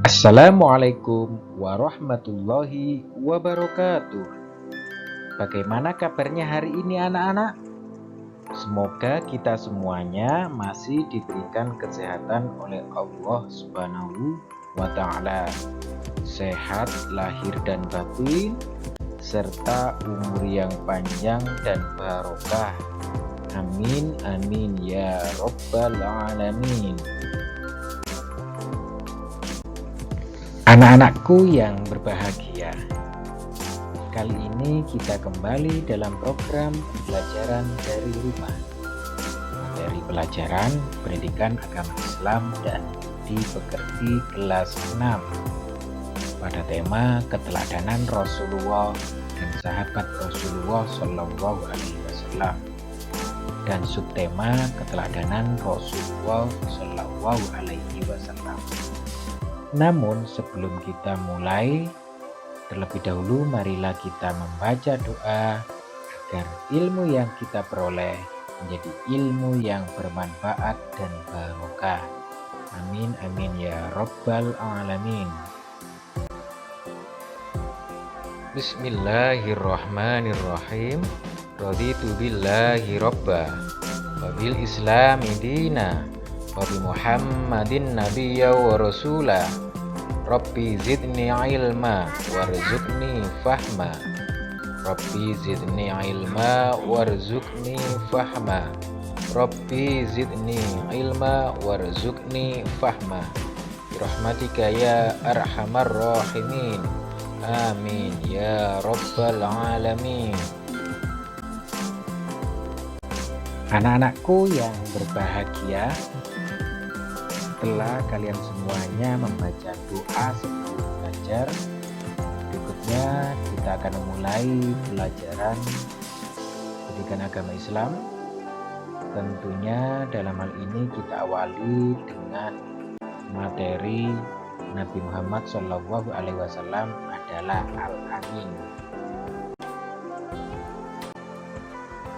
Assalamualaikum warahmatullahi wabarakatuh. Bagaimana kabarnya hari ini anak-anak? Semoga kita semuanya masih diberikan kesehatan oleh Allah Subhanahu wa Ta'ala. Sehat lahir dan batin, serta umur yang panjang dan barokah. Amin amin ya Rabbal alamin. Anak-anakku yang berbahagia, kali ini kita kembali dalam program pembelajaran dari rumah. Materi pelajaran pendidikan agama Islam dan dipekerti kelas 6 pada tema keteladanan Rasulullah dan sahabat Rasulullah Shallallahu Alaihi Wasallam dan subtema keteladanan Rasulullah Shallallahu Alaihi Wasallam. Namun sebelum kita mulai, terlebih dahulu marilah kita membaca doa agar ilmu yang kita peroleh menjadi ilmu yang bermanfaat dan barokah. Amin amin ya Rabbal alamin. Bismillahirrahmanirrahim. Raditu billahi robba wa bil islami dina wa bi Muhammadin nabiyya wa rasula. Rabbi zidni ilma warzuqni fahma. Rabbi zidni ilma warzuqni fahma. Rabbi zidni ilma warzuqni fahma. Birahmatika ya arhamar rahimin. Amin ya Rabbal alamin. Anak-anakku yang berbahagia, setelah kalian semuanya membaca doa sebelum belajar, berikutnya kita akan memulai pelajaran pendidikan agama Islam. Tentunya dalam hal ini kita awali dengan materi Nabi Muhammad Shallallahu Alaihi Wasallam adalah Al-Amin.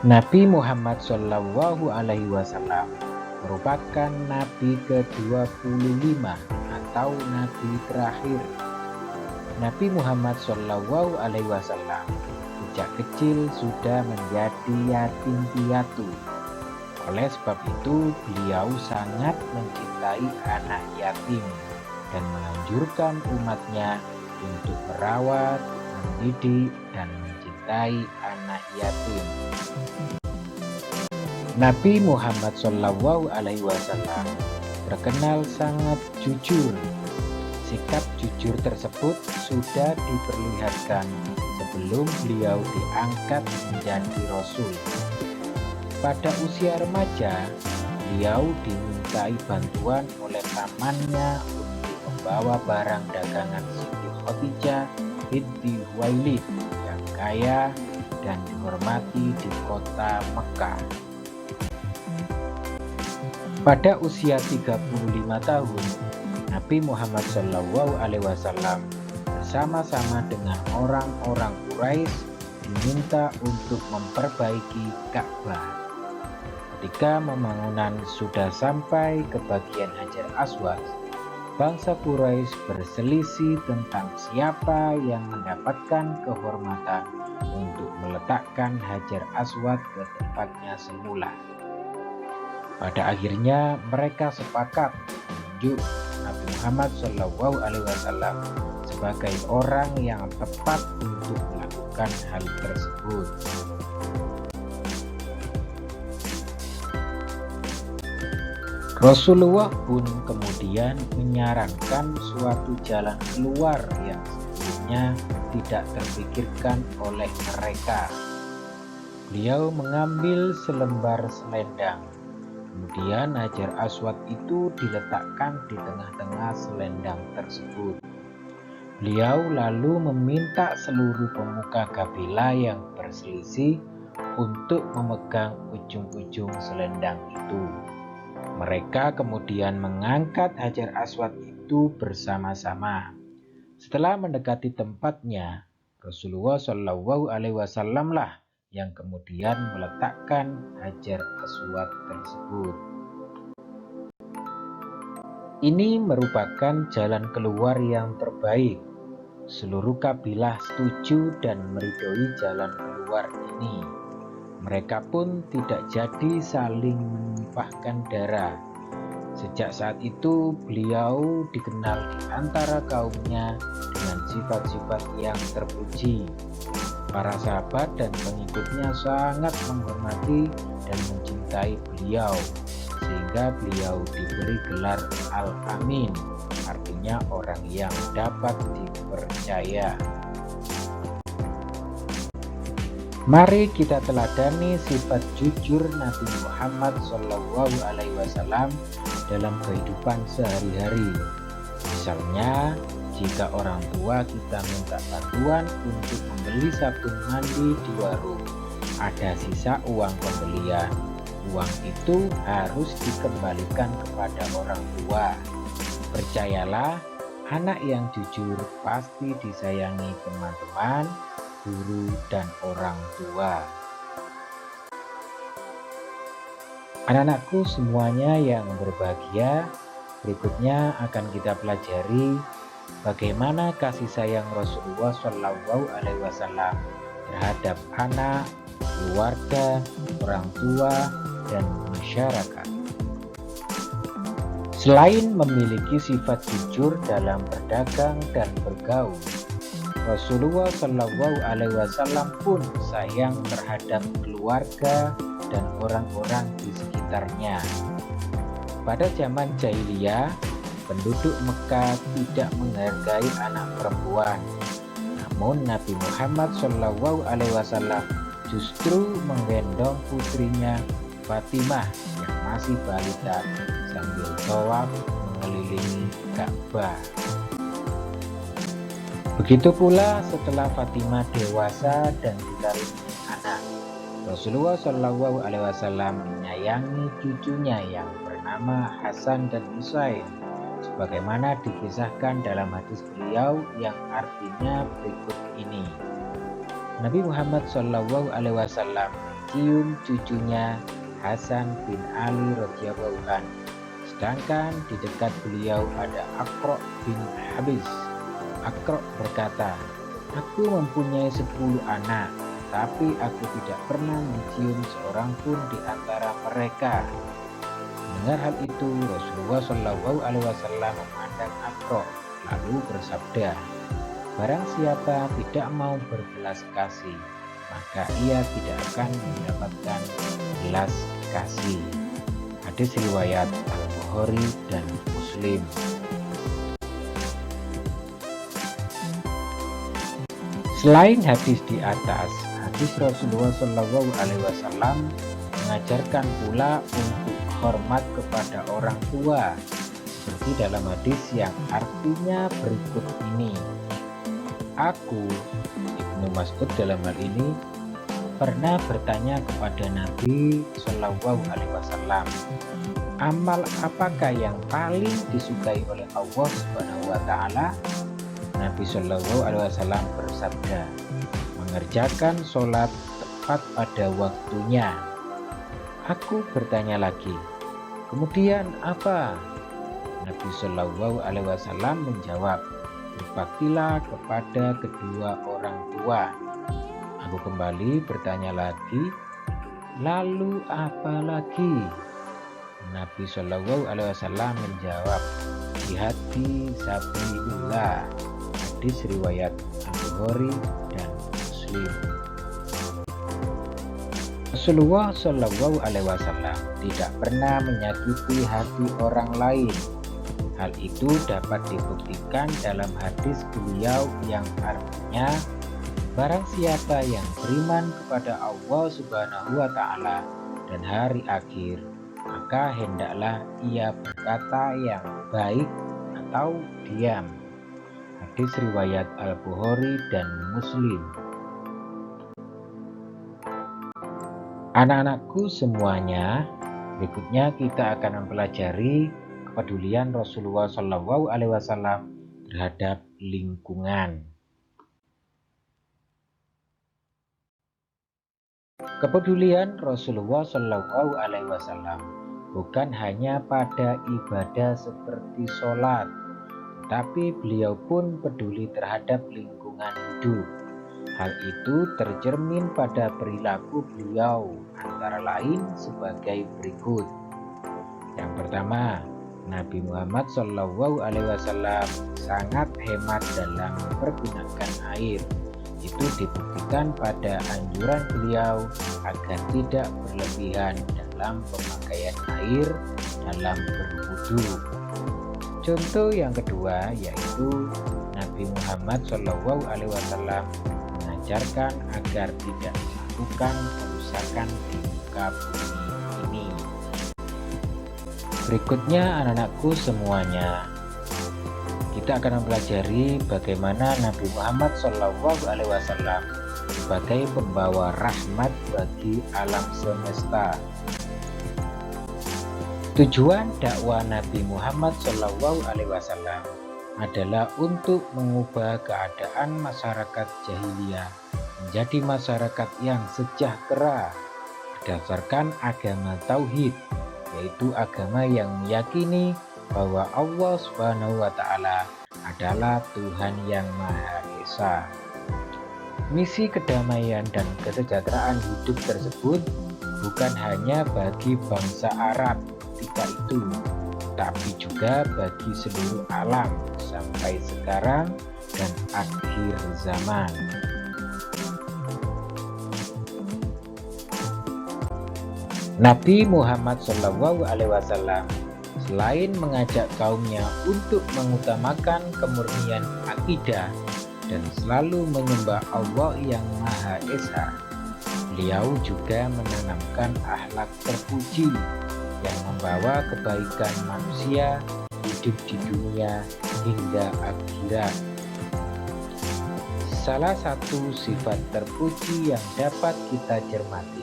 Nabi Muhammad Shallallahu Alaihi Wasallam merupakan Nabi ke-25 atau Nabi terakhir. Nabi Muhammad Shallallahu Alaihi Wasallam sejak kecil sudah menjadi yatim piatu. Oleh sebab itu beliau sangat mencintai anak yatim dan menganjurkan umatnya untuk merawat, mendidik, dan mencintai anak yatim. Nabi Muhammad Shallallahu Alaihi Wasallam terkenal sangat jujur. Sikap jujur tersebut sudah diperlihatkan sebelum beliau diangkat menjadi Rasul. Pada usia remaja, beliau dimintai bantuan oleh pamannya untuk membawa barang dagangan Siti Khadijah binti Khuwailid yang kaya dan dihormati di kota Mekah. Pada usia 35 tahun, Nabi Muhammad Shallallahu Alaihi Wasallam bersama-sama dengan orang-orang Quraisy diminta untuk memperbaiki Ka'bah. Ketika pembangunan sudah sampai ke bagian Hajar Aswad, bangsa Quraisy berselisih tentang siapa yang mendapatkan kehormatan untuk meletakkan Hajar Aswad ke tempatnya semula. Pada akhirnya mereka sepakat menunjuk Nabi Muhammad Shallallahu Alaihi Wasallam sebagai orang yang tepat untuk melakukan hal tersebut. Rasulullah pun kemudian menyarankan suatu jalan keluar yang sebelumnya tidak terpikirkan oleh mereka. Beliau mengambil selembar selendang. Kemudian Hajar Aswad itu diletakkan di tengah-tengah selendang tersebut. Beliau lalu meminta seluruh pemuka kabilah yang berselisih untuk memegang ujung-ujung selendang itu. Mereka kemudian mengangkat Hajar Aswad itu bersama-sama. Setelah mendekati tempatnya, Rasulullah Shallallahu Alaihi Wasallam lah yang kemudian meletakkan Hajar Aswad tersebut. Ini merupakan jalan keluar yang terbaik. Seluruh kabilah setuju dan meridhoi jalan keluar ini. Mereka pun tidak jadi saling menumpahkan darah. Sejak saat itu beliau dikenal di antara kaumnya dengan sifat-sifat yang terpuji. Para sahabat dan pengikutnya sangat menghormati dan mencintai beliau, sehingga beliau diberi gelar Al-Amin, artinya orang yang dapat dipercaya. Mari kita teladani sifat jujur Nabi Muhammad SAW dalam kehidupan sehari-hari. Misalnya, jika orang tua kita minta bantuan untuk membeli sabun mandi di warung, ada sisa uang pembelian. Uang itu harus dikembalikan kepada orang tua. Percayalah, anak yang jujur pasti disayangi teman-teman, guru, dan orang tua. Anak-anakku semuanya yang berbahagia, berikutnya akan kita pelajari bagaimana kasih sayang Rasulullah SAW terhadap anak, keluarga, orang tua, dan masyarakat. Selain memiliki sifat jujur dalam berdagang dan bergaul, Rasulullah SAW pun sayang terhadap keluarga dan orang-orang di sekitarnya. Pada zaman jahiliyah, penduduk Mekah tidak menghargai anak perempuan. Namun Nabi Muhammad SAW justru menggendong putrinya Fatimah yang masih balita sambil tawaf mengelilingi Ka'bah. Begitu pula setelah Fatimah dewasa dan dikaruniai anak, Rasulullah SAW menyayangi cucunya yang bernama Hasan dan Husain, sebagaimana dikisahkan dalam hadis beliau yang artinya berikut ini. Nabi Muhammad SAW mencium cucunya Hasan bin Ali radhiyallahu anhu, sedangkan di dekat beliau ada Aqra bin Habis. Aqra berkata, "Aku mempunyai 10 anak, tapi aku tidak pernah mencium seorang pun di antara mereka." Mendengar hal itu, Rasulullah SAW memandang Aqra lalu bersabda, "Barang siapa tidak mau berbelas kasih, maka ia tidak akan mendapatkan belas kasih." Hadis riwayat Al-Bukhari dan Muslim. Selain hadis di atas, hadis Rasulullah SAW mengajarkan pula untuk hormat kepada orang tua, seperti dalam hadis yang artinya berikut ini. Aku, Ibnu Mas'ud dalam hal ini, pernah bertanya kepada Nabi SAW, amal apakah yang paling disukai oleh Allah Subhanahu wa Ta'ala? Nabi SAW bersabda, mengerjakan sholat tepat pada waktunya. Aku bertanya lagi, kemudian apa? Nabi SAW menjawab, berbaktilah kepada kedua orang tua. Aku kembali bertanya lagi, lalu apa lagi? Nabi SAW menjawab, jihad fi sabilillah. Hadis riwayat Al-Bukhari dan Muslim. Rasulullah SAW tidak pernah menyakiti hati orang lain. Hal itu dapat dibuktikan dalam hadis beliau yang artinya, barang siapa yang beriman kepada Allah Subhanahu wa Ta'ala dan hari akhir, maka hendaklah ia berkata yang baik atau diam. Hadis riwayat Al-Bukhari dan Muslim. Anak-anakku semuanya, berikutnya kita akan mempelajari kepedulian Rasulullah SAW terhadap lingkungan. Kepedulian Rasulullah Shallallahu Alaihi Wasallam bukan hanya pada ibadah seperti sholat, tapi beliau pun peduli terhadap lingkungan hidup. Hal itu tercermin pada perilaku beliau, antara lain sebagai berikut. Yang pertama, Nabi Muhammad Shallallahu Alaihi Wasallam sangat hemat dalam mempergunakan air. Itu dibuktikan pada anjuran beliau agar tidak berlebihan dalam pemakaian air dalam berwudu. Contoh yang kedua yaitu Nabi Muhammad Shallallahu Alaihi Wasallam mengajarkan agar tidak melakukan kerusakan di muka bumi ini. Berikutnya anak-anakku semuanya, kita akan mempelajari bagaimana Nabi Muhammad SAW sebagai pembawa rahmat bagi alam semesta. Tujuan dakwah Nabi Muhammad SAW adalah untuk mengubah keadaan masyarakat jahiliyah menjadi masyarakat yang sejahtera berdasarkan agama tauhid, yaitu agama yang meyakini bahwa Allah Subhanahu wa Ta'ala adalah Tuhan yang Maha Esa. Misi kedamaian dan kesejahteraan hidup tersebut bukan hanya bagi bangsa Arab ketika itu, tapi juga bagi seluruh alam sampai sekarang dan akhir zaman. Nabi Muhammad SAW selain mengajak kaumnya untuk mengutamakan kemurnian akidah dan selalu menyembah Allah yang Maha Esa, beliau juga menanamkan akhlak terpuji yang membawa kebaikan manusia hidup di dunia hingga akhirat. Salah satu sifat terpuji yang dapat kita cermati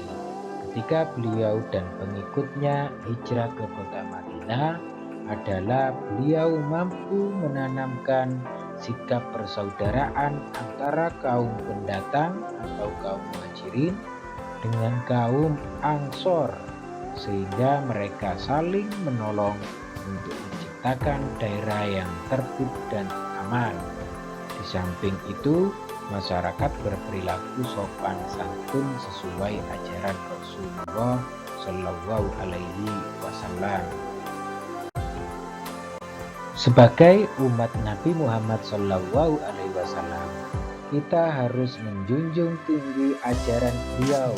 ketika beliau dan pengikutnya hijrah ke kota Madinah adalah beliau mampu menanamkan sikap persaudaraan antara kaum pendatang atau kaum muhajirin dengan kaum Ansor, sehingga mereka saling menolong untuk menciptakan daerah yang tertib dan aman. Di samping itu, masyarakat berperilaku sopan santun sesuai ajaran Rasulullah Shallallahu Alaihi Wasallam. Sebagai umat Nabi Muhammad Shallallahu Alaihi Wasallam, kita harus menjunjung tinggi ajaran beliau.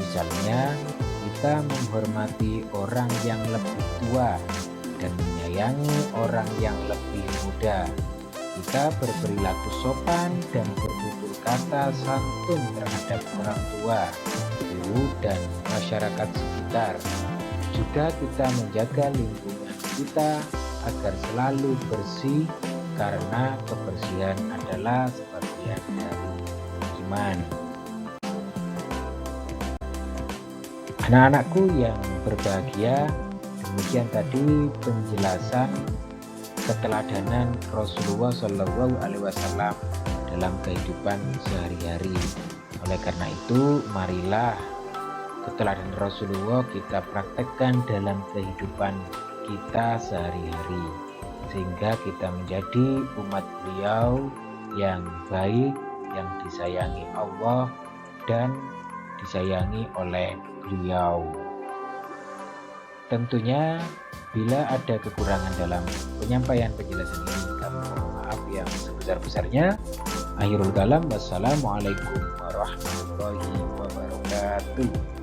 Misalnya, kita menghormati orang yang lebih tua dan menyayangi orang yang lebih muda. Kita berperilaku sopan dan bertutur kata santun terhadap orang tua, guru, dan masyarakat sekitar. Juga kita menjaga lingkungan kita agar selalu bersih, karena kebersihan adalah sebagian dari iman. Anak-anakku yang berbahagia, demikian tadi penjelasan keteladanan Rasulullah Shallallahu Alaihi Wasallam dalam kehidupan sehari-hari. Oleh karena itu, marilah keteladanan Rasulullah kita praktekkan dalam kehidupan kita sehari-hari, sehingga kita menjadi umat beliau yang baik, yang disayangi Allah dan disayangi oleh beliau. Tentunya bila ada kekurangan dalam penyampaian penjelasan ini, kami mohon maaf yang sebesar-besarnya. Akhirul kalam, wassalamualaikum warahmatullahi wabarakatuh.